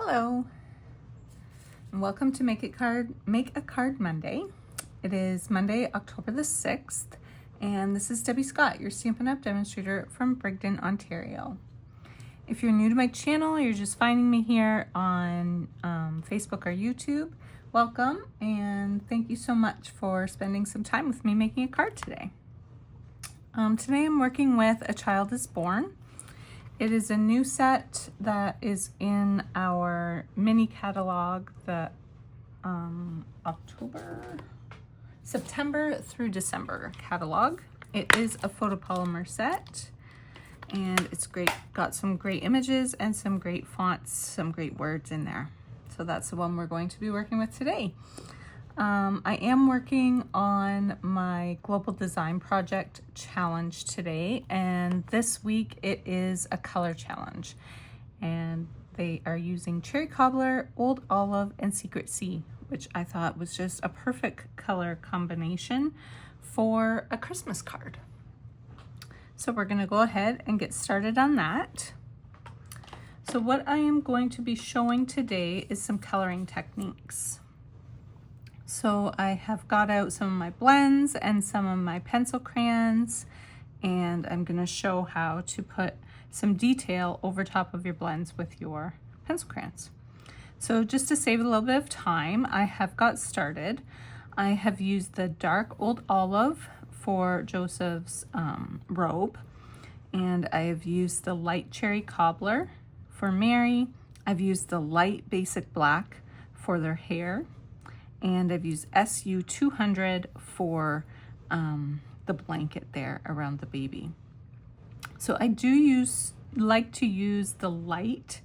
Hello, and welcome to Make a Card Monday. It is Monday, October the 6th, and this is Debbie Scott, your Stampin' Up! Demonstrator from Brigden, Ontario. If you're new to my channel, you're just finding me here on Facebook or YouTube, welcome, and thank you so much for spending some time with me making a card today. Today I'm working with A Child is Born. It is a new set that is in our mini catalog, the September through December catalog. It is a photopolymer set, and it's great. Got some great images and some great fonts, some great words in there. So that's the one we're going to be working with today. I am working on my Global Design Project challenge today, and this week it is a color challenge. And they are using Cherry Cobbler, Old Olive, and Secret Sea, which I thought was just a perfect color combination for a Christmas card. So we're going to go ahead and get started on that. So what I am going to be showing today is some coloring techniques. So I have got out some of my blends and some of my pencil crayons, and I'm going to show how to put some detail over top of your blends with your pencil crayons. So just to save a little bit of time, I have got started. I have used the dark Old Olive for Joseph's robe, and I have used the light Cherry Cobbler for Mary. I've used the light basic black for their hair. And I've used SU 200 for the blanket there around the baby. So I do like to use the light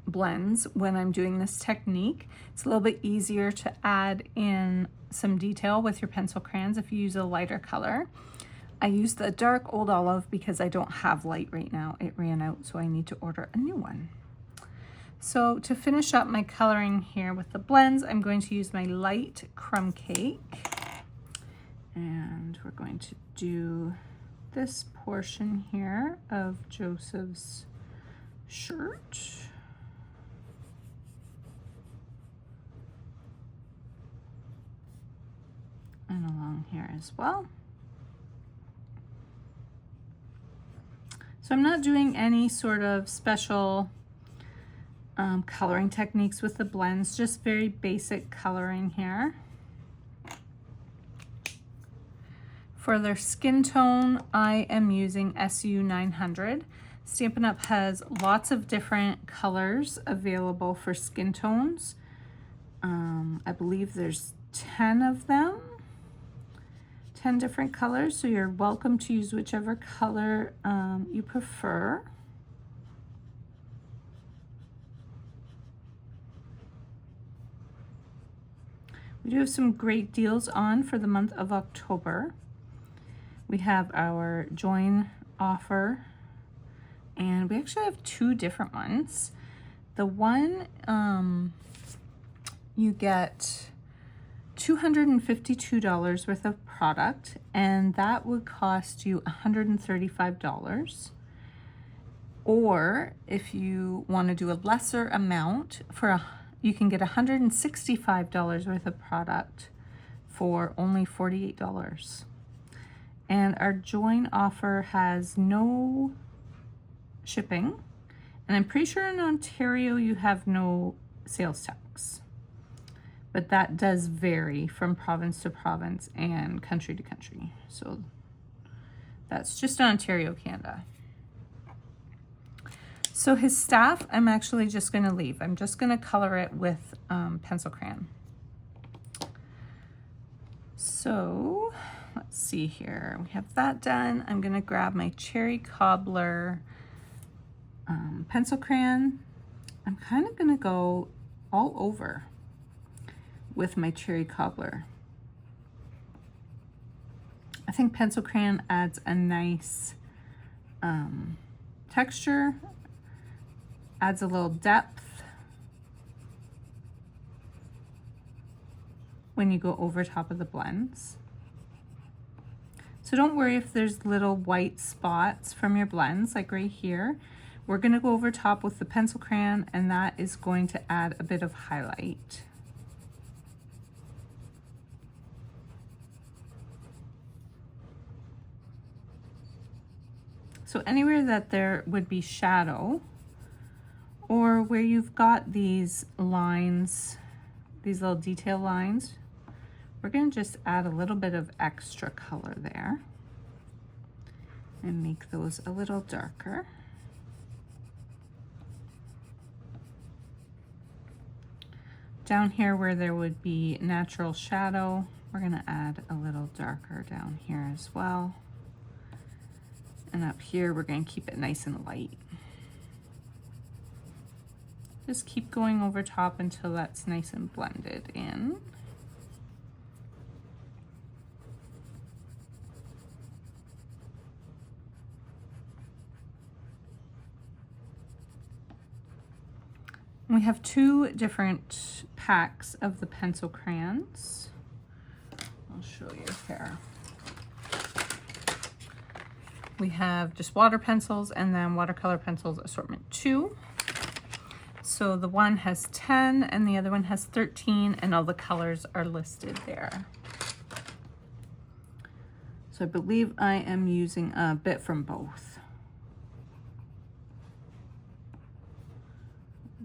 blends when I'm doing this technique. It's a little bit easier to add in some detail with your pencil crayons if you use a lighter color. I use the dark Old Olive because I don't have light right now. It ran out, so I need to order a new one. So to finish up my coloring here with the blends, I'm going to use my light crumb cake. And we're going to do this portion here of Joseph's shirt. And along here as well. So I'm not doing any sort of special coloring techniques with the blends, just very basic coloring here. For their skin tone, I am using SU 900. Stampin' Up! Has lots of different colors available for skin tones. I believe there's 10 of them, 10 different colors, so you're welcome to use whichever color you prefer. We do have some great deals on for the month of October. We have our join offer, and we actually have two different ones. The one, you get $252 worth of product, and that would cost you $135. Or if you want to do a lesser amount, you can get $165 worth of product for only $48. And our join offer has no shipping. And I'm pretty sure in Ontario you have no sales tax. But that does vary from province to province and country to country. So that's just Ontario, Canada. So his staff, I'm actually just going to leave. I'm just going to color it with pencil crayon. So let's see here. We have that done. I'm going to grab my Cherry Cobbler pencil crayon. I'm kind of going to go all over with my Cherry Cobbler. I think pencil crayon adds a nice texture, adds a little depth when you go over top of the blends. So don't worry if there's little white spots from your blends, like right here. We're going to go over top with the pencil crayon, and that is going to add a bit of highlight. So anywhere that there would be shadow, or where you've got these lines, these little detail lines, we're going to just add a little bit of extra color there and make those a little darker. Down here where there would be natural shadow, we're going to add a little darker down here as well. And up here, we're going to keep it nice and light. Just keep going over top until that's nice and blended in. We have two different packs of the pencil crayons. I'll show you here. We have just water pencils and then watercolor pencils assortment 2. So the one has 10 and the other one has 13, and all the colors are listed there. So I believe I am using a bit from both.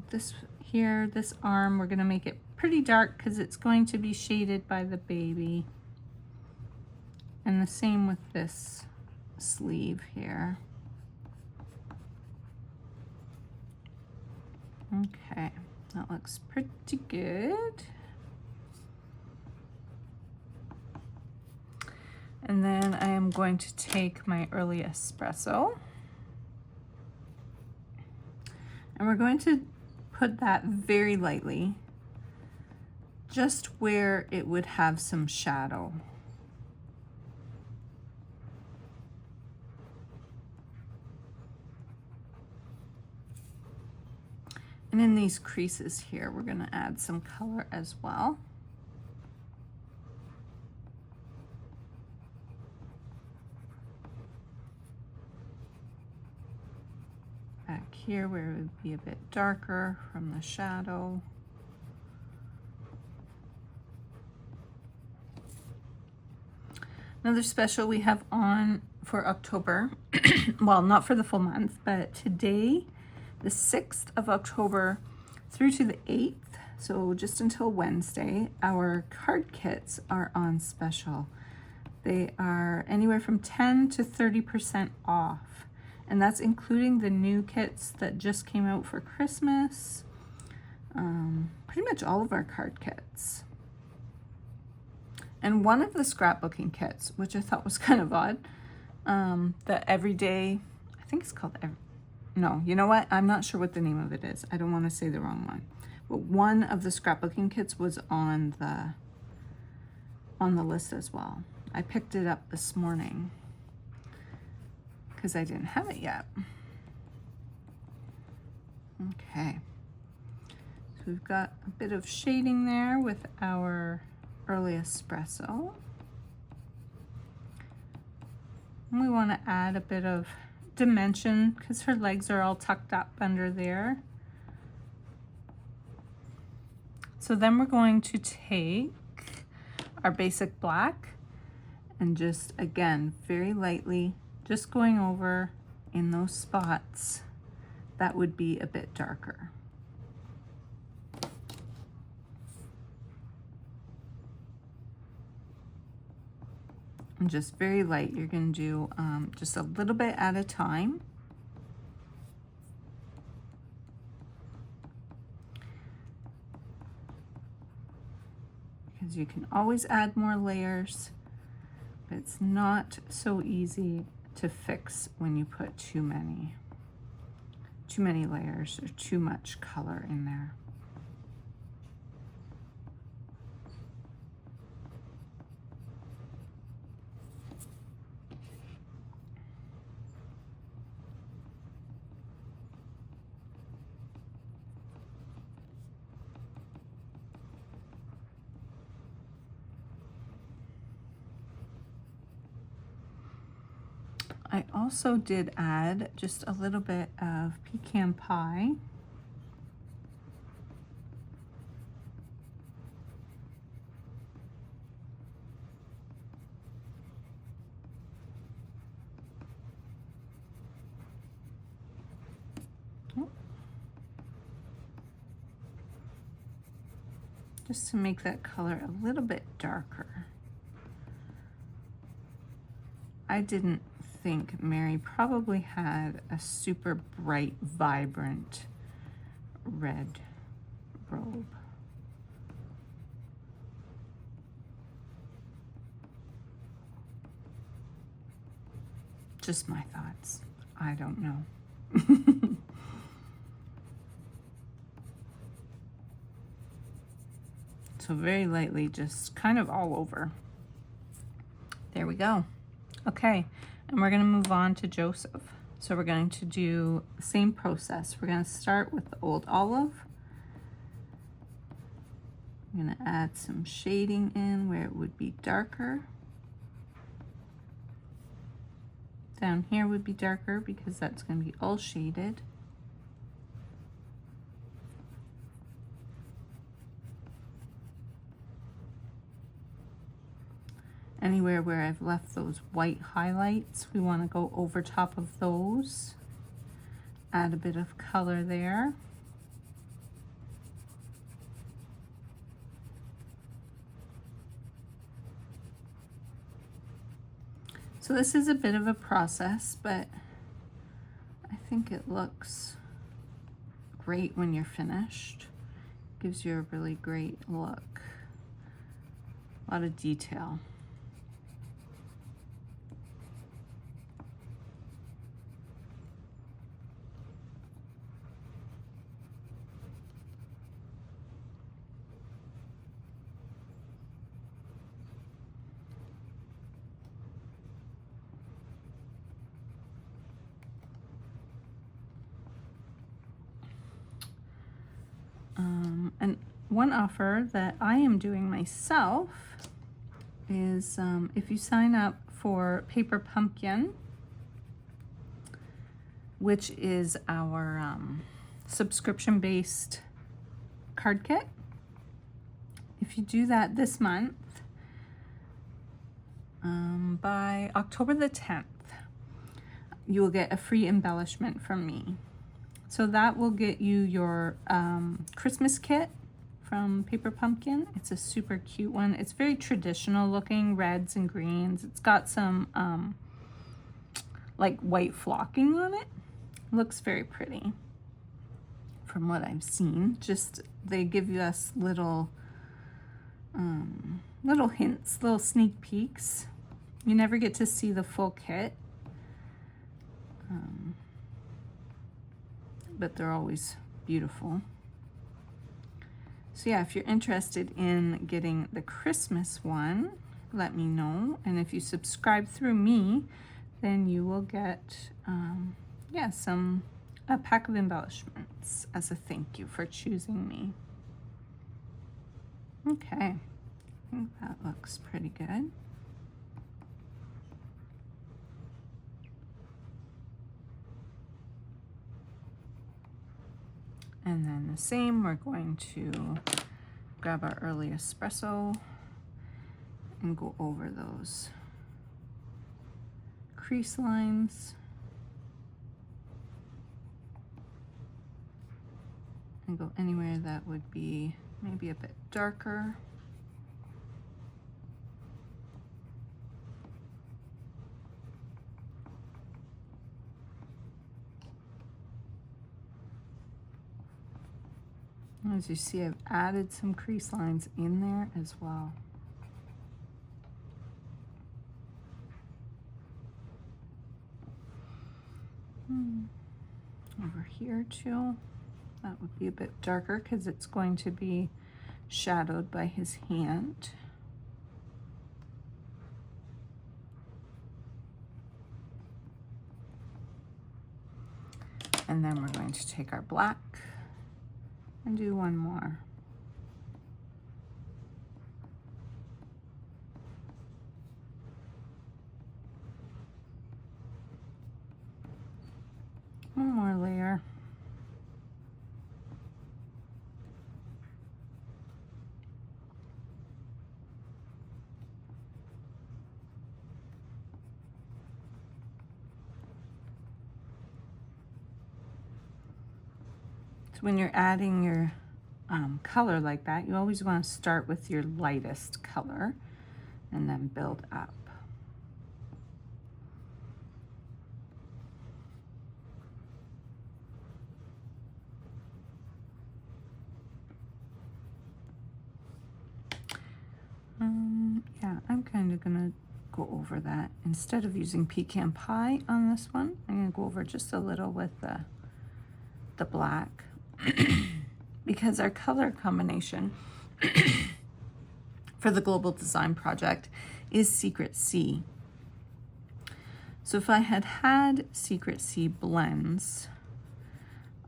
This here, this arm, we're going to make it pretty dark because it's going to be shaded by the baby. And the same with this sleeve here. Okay, that looks pretty good. And then I am going to take my early espresso, and we're going to put that very lightly, just where it would have some shadow. And in these creases here, we're going to add some color as well. Back here where it would be a bit darker from the shadow. Another special we have on for October, well, not for the full month, but today, the 6th of October through to the 8th, so just until Wednesday, our card kits are on special. They are anywhere from 10 to 30% off, and that's including the new kits that just came out for Christmas. Pretty much all of our card kits. And one of the scrapbooking kits, which I thought was kind of odd, the Everyday, I think it's called no, you know what? I'm not sure what the name of it is. I don't want to say the wrong one. But one of the scrapbooking kits was on the list as well. I picked it up this morning because I didn't have it yet. Okay. So we've got a bit of shading there with our early espresso. And we want to add a bit of dimension because her legs are all tucked up under there. So then we're going to take our basic black and just, again, very lightly, just going over in those spots that would be a bit darker. And just very light. You're going to do just a little bit at a time. Because you can always add more layers, but it's not so easy to fix when you put too many layers or too much color in there. I also did add just a little bit of pecan pie. Just to make that color a little bit darker. I didn't think Mary probably had a super bright, vibrant red robe. Just my thoughts. I don't know. So very lightly, just kind of all over. There we go. Okay, and we're gonna move on to Joseph. So we're going to do the same process. We're gonna start with the old olive. I'm gonna add some shading in where it would be darker. Down here would be darker because that's gonna be all shaded. Anywhere where I've left those white highlights, we want to go over top of those, add a bit of color there. So this is a bit of a process, but I think it looks great when you're finished. Gives you a really great look. A lot of detail. And one offer that I am doing myself is if you sign up for Paper Pumpkin, which is our subscription-based card kit. If you do that this month, by October the 10th, you will get a free embellishment from me. So that will get you your Christmas kit from Paper Pumpkin. It's a super cute one. It's very traditional looking, reds and greens. It's got some like white flocking on it. Looks very pretty from what I've seen. Just they give us little little hints, little sneak peeks. You never get to see the full kit. But they're always beautiful. So yeah, if you're interested in getting the Christmas one, let me know. And if you subscribe through me, then you will get yeah, a pack of embellishments as a thank you for choosing me. Okay, I think that looks pretty good. And then the same, we're going to grab our early espresso and go over those crease lines. And go anywhere that would be maybe a bit darker. As you see, I've added some crease lines in there as well. Over here too, that would be a bit darker because it's going to be shadowed by his hand. And then we're going to take our black and do one more. One more layer. So when you're adding your color like that, you always want to start with your lightest color and then build up. Yeah, I'm kind of gonna go over that. Instead of using pecan pie on this one, I'm gonna go over just a little with the black because our color combination for the global design project is Secret C. So if I had Secret C blends,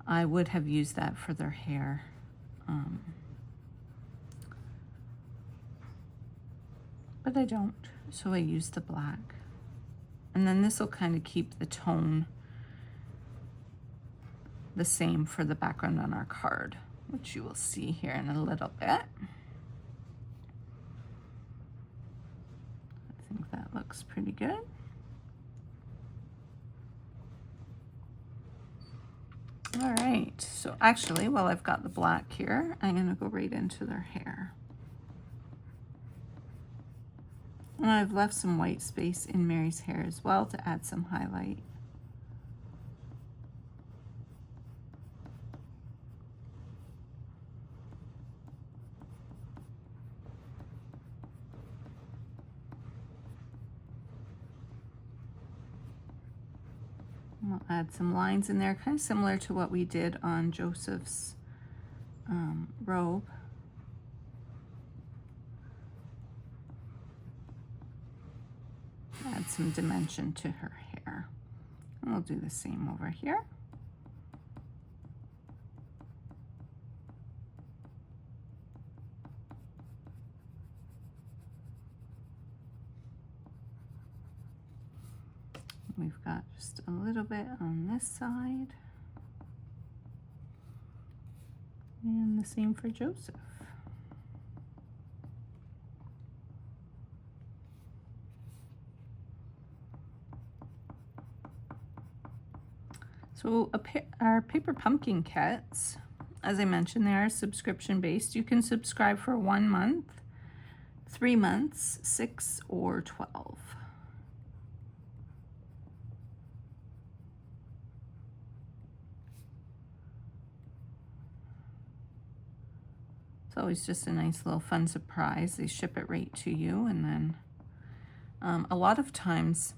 I would have used that for their hair. But I don't, so I use the black. And then this will kind of keep the tone the same for the background on our card, which you will see here in a little bit. I think that looks pretty good. All right, so actually, while I've got the black here, I'm gonna go right into their hair. And I've left some white space in Mary's hair as well to add some highlight. And we'll add some lines in there, kind of similar to what we did on Joseph's robe. Add some dimension to her hair. And we'll do the same over here. We've got just a little bit on this side. And the same for Joseph. So our paper pumpkin kits, as I mentioned, they are subscription based. You can subscribe for 1 month, 3 months, 6, or 12. It's always just a nice little fun surprise. They ship it right to you, and then a lot of times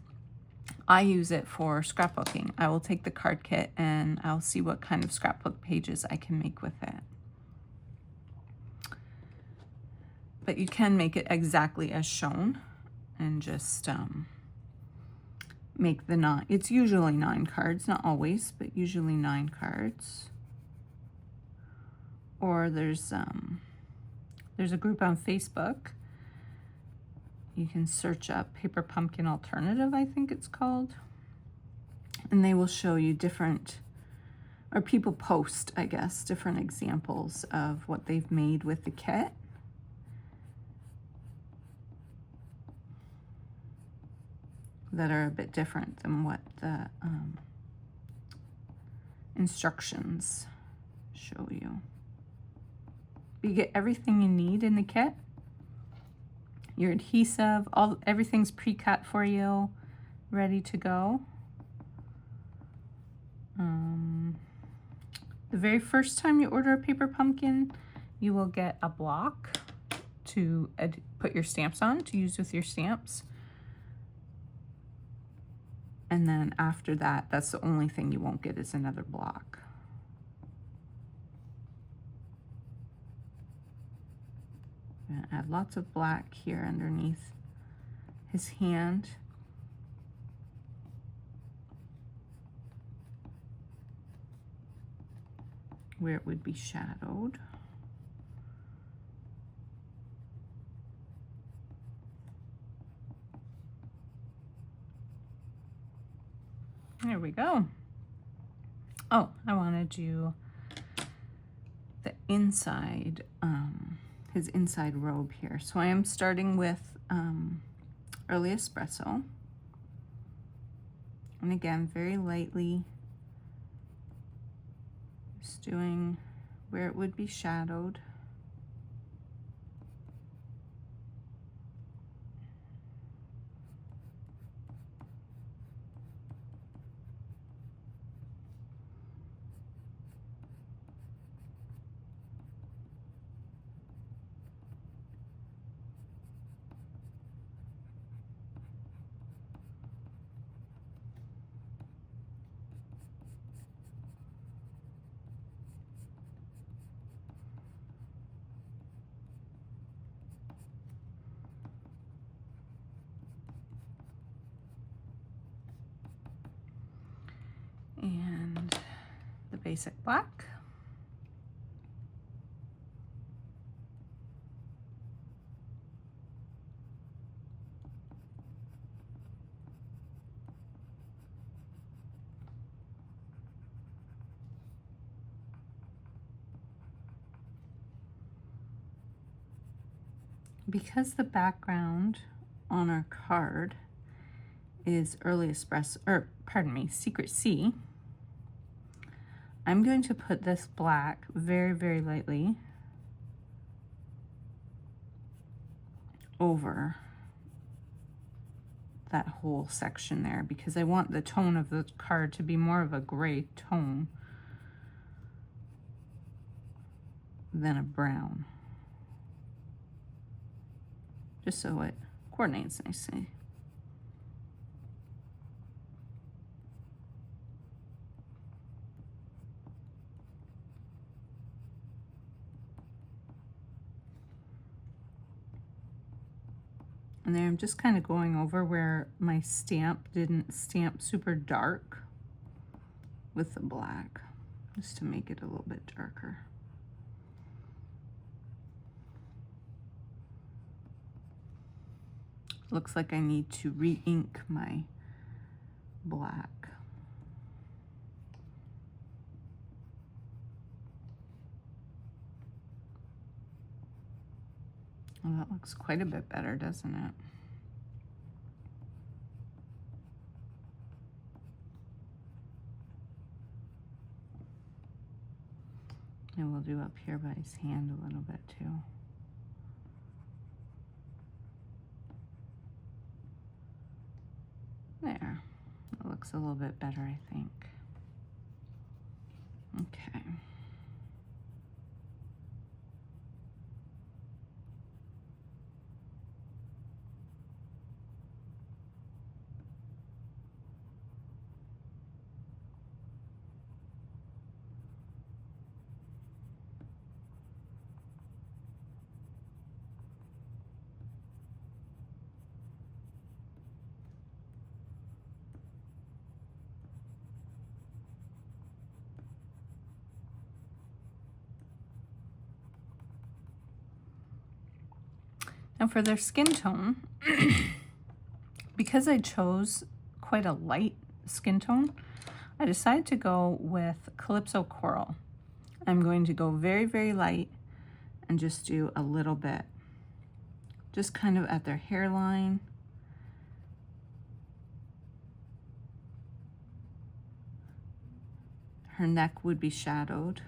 I use it for scrapbooking. I will take the card kit and I'll see what kind of scrapbook pages I can make with it. But you can make it exactly as shown and just make the 9. It's usually 9 cards, not always, but usually 9 cards. Or there's a group on Facebook. You can search up Paper Pumpkin Alternative, I think it's called. And they will show you different, or people post, I guess, different examples of what they've made with the kit. That are a bit different than what the instructions show you. You get everything you need in the kit. Your adhesive, everything's pre-cut for you, ready to go. The very first time you order a paper pumpkin, you will get a block to put your stamps on, to use with your stamps. And then after that, that's the only thing you won't get is another block. I'm gonna add lots of black here underneath his hand. Where it would be shadowed. There we go. Oh, I want to do the inside, his inside robe here. So I am starting with Early Espresso. And again, very lightly, just doing where it would be shadowed. And the basic black. Because the background on our card is Early Espresso, or pardon me, Secret Sea, I'm going to put this black very, very lightly over that whole section there, because I want the tone of the card to be more of a gray tone than a brown, just so it coordinates nicely. And there I'm just kind of going over where my stamp didn't stamp super dark with the black, just to make it a little bit darker. Looks like I need to re-ink my black. Well, that looks quite a bit better, doesn't it? And we'll do up here by his hand a little bit too. There, it looks a little bit better, I think. Okay. Now for their skin tone, because I chose quite a light skin tone, I decided to go with Calypso Coral. I'm going to go very, very light and just do a little bit, just kind of at their hairline. Her neck would be shadowed.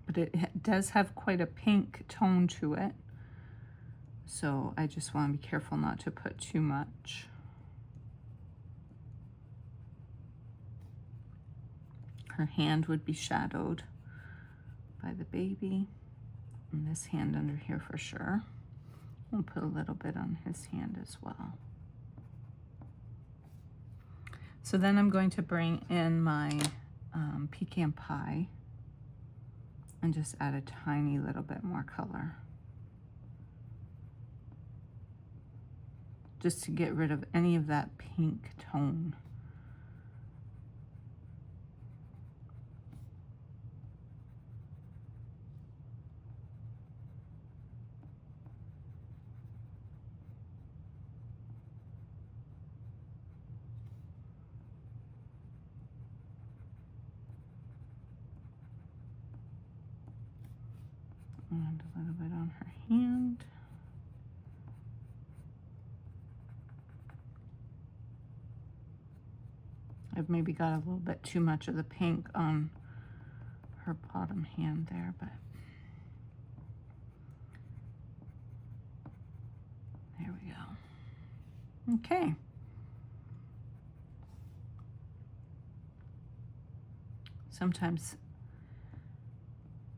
But it does have quite a pink tone to it. So I just want to be careful not to put too much. Her hand would be shadowed by the baby. And this hand under here for sure. We'll put a little bit on his hand as well. So then I'm going to bring in my pecan pie and just add a tiny little bit more color, just to get rid of any of that pink tone And a little bit on her hand. I've maybe got a little bit too much of the pink on her bottom hand there, but there we go. Okay. Sometimes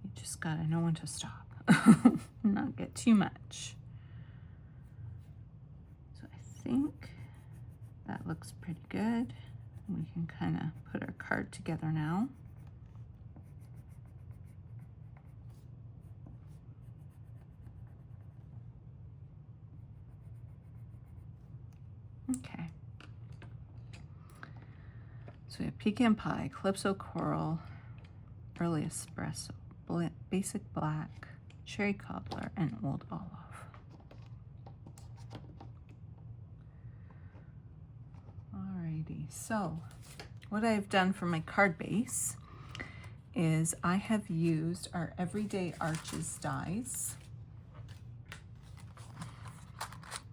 you just gotta know when to stop, not get too much. So I think that looks pretty good. We can kind of put our card together now. Okay. So we have pecan pie, calypso coral, early espresso, basic black, cherry cobbler, and old olive. Alrighty, so what I've done for my card base is I have used our Everyday Arches dies.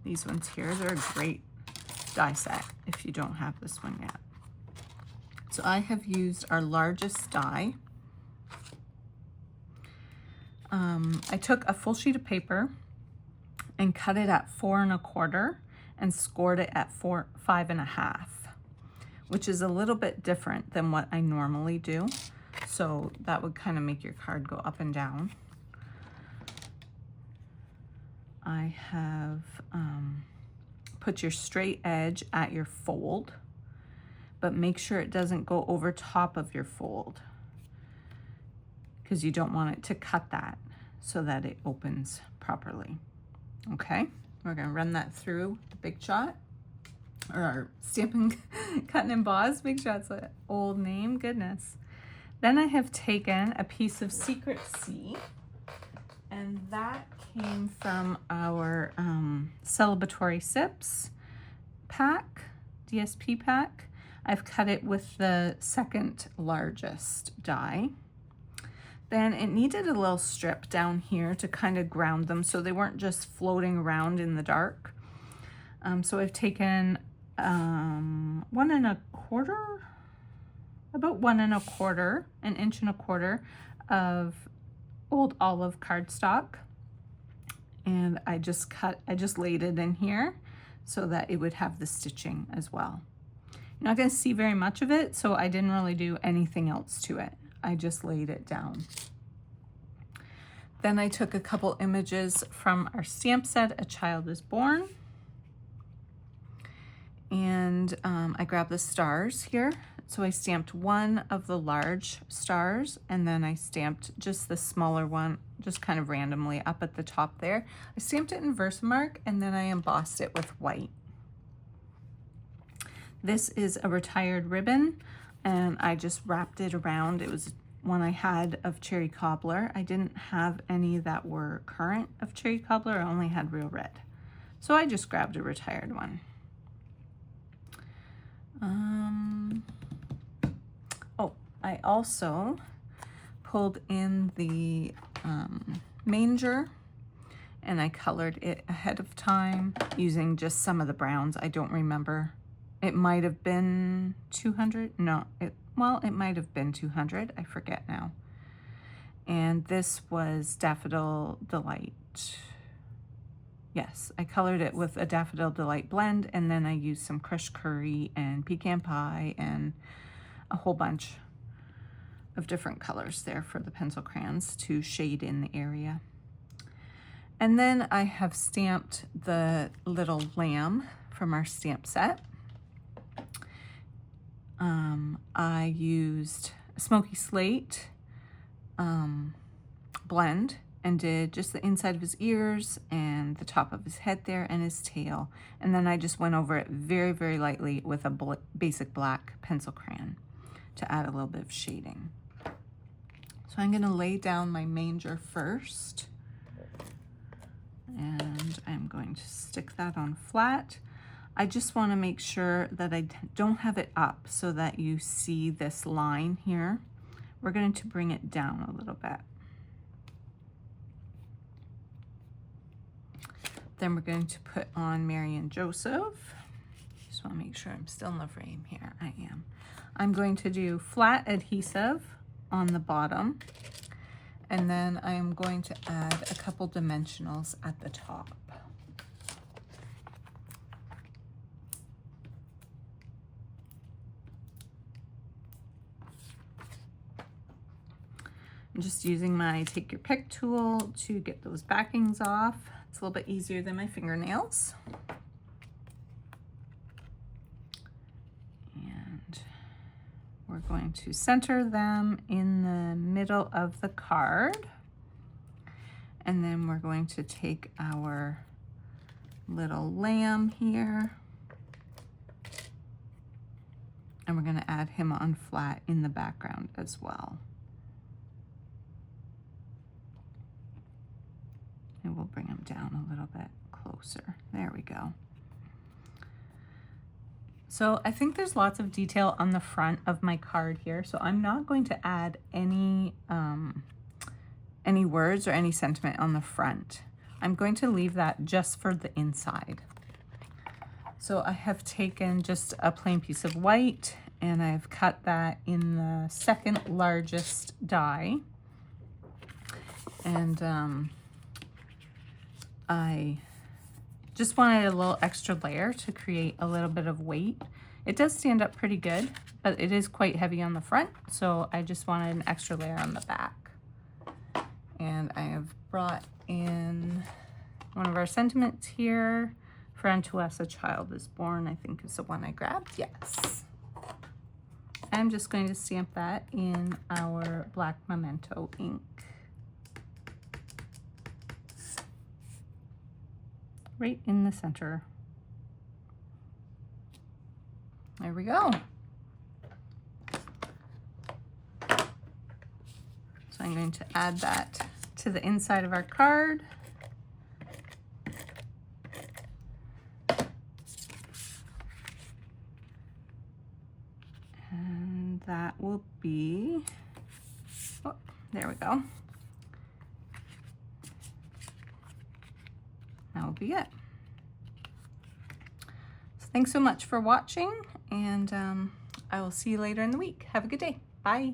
These ones here, they're a great die set if you don't have this one yet. So I have used our largest die. I took a full sheet of paper and cut it at 4 1/4 and scored it at 5 1/2, which is a little bit different than what I normally do. So that would kind of make your card go up and down. I have put your straight edge at your fold, but make sure it doesn't go over top of your fold because you don't want it to cut that so that it opens properly. Okay, we're gonna run that through the Big Shot, or our Stampin' Cut and Emboss. Big Shot's an old name, goodness. Then I have taken a piece of Secret Sea, and that came from our Celebratory Sips pack, DSP pack. I've cut it with the second largest die. Then it needed a little strip down here to kind of ground them so they weren't just floating around in the dark. So I've taken 1 1/4, about 1 1/4, an 1.25 inches of old olive cardstock. And I just laid it in here so that it would have the stitching as well. You're not going to see very much of it, so I didn't really do anything else to it. I just laid it down. Then I took a couple images from our stamp set, A Child is Born. And I grabbed the stars here. So I stamped one of the large stars, and then I stamped just the smaller one, just kind of randomly up at the top there. I stamped it in Versamark, and then I embossed it with white. This is a retired ribbon, and I just wrapped it around. It was one I had of cherry cobbler. I didn't have any that were current of cherry cobbler. I only had real red. So I just grabbed a retired one. I also pulled in the manger, and I colored it ahead of time using just some of the browns. I don't remember. It might have been 200. No, it might have been 200. I forget now. And this was Daffodil Delight. Yes, I colored it with a Daffodil Delight blend, and then I used some crushed curry and pecan pie and a whole bunch of different colors there for the pencil crayons to shade in the area. And then I have stamped the little lamb from our stamp set. I used Smoky Slate blend and did just the inside of his ears and the top of his head there and his tail. And then I just went over it very, very lightly with a basic black pencil crayon to add a little bit of shading. So I'm gonna lay down my manger first, and I'm going to stick that on flat. I just want to make sure that I don't have it up so that you see this line here. We're going to bring it down a little bit. Then we're going to put on Mary and Joseph. Just want to make sure I'm still in the frame here. I am. I'm going to do flat adhesive on the bottom, and then I am going to add a couple dimensionals at the top. I'm just using my take your pick tool to get those backings off. It's a little bit easier than my fingernails. And we're going to center them in the middle of the card. And then we're going to take our little lamb here, and we're going to add him on flat in the background as well. And we'll bring him down a little bit closer. There we go. So I think there's lots of detail on the front of my card here, so I'm not going to add any words or any sentiment on the front. I'm going to leave that just for the inside. So I have taken just a plain piece of white, and I've cut that in the second largest die. And I just wanted a little extra layer to create a little bit of weight. It does stand up pretty good, but it is quite heavy on the front, so I just wanted an extra layer on the back. And I have brought in one of our sentiments here. For unto us a child is born, I think is the one I grabbed. Yes. I'm just going to stamp that in our black memento ink. Right in the center. There we go. So I'm going to add that to the inside of our card. And that will be, oh, there we go. That will be it. So thanks so much for watching, and I will see you later in the week. Have a good day. Bye.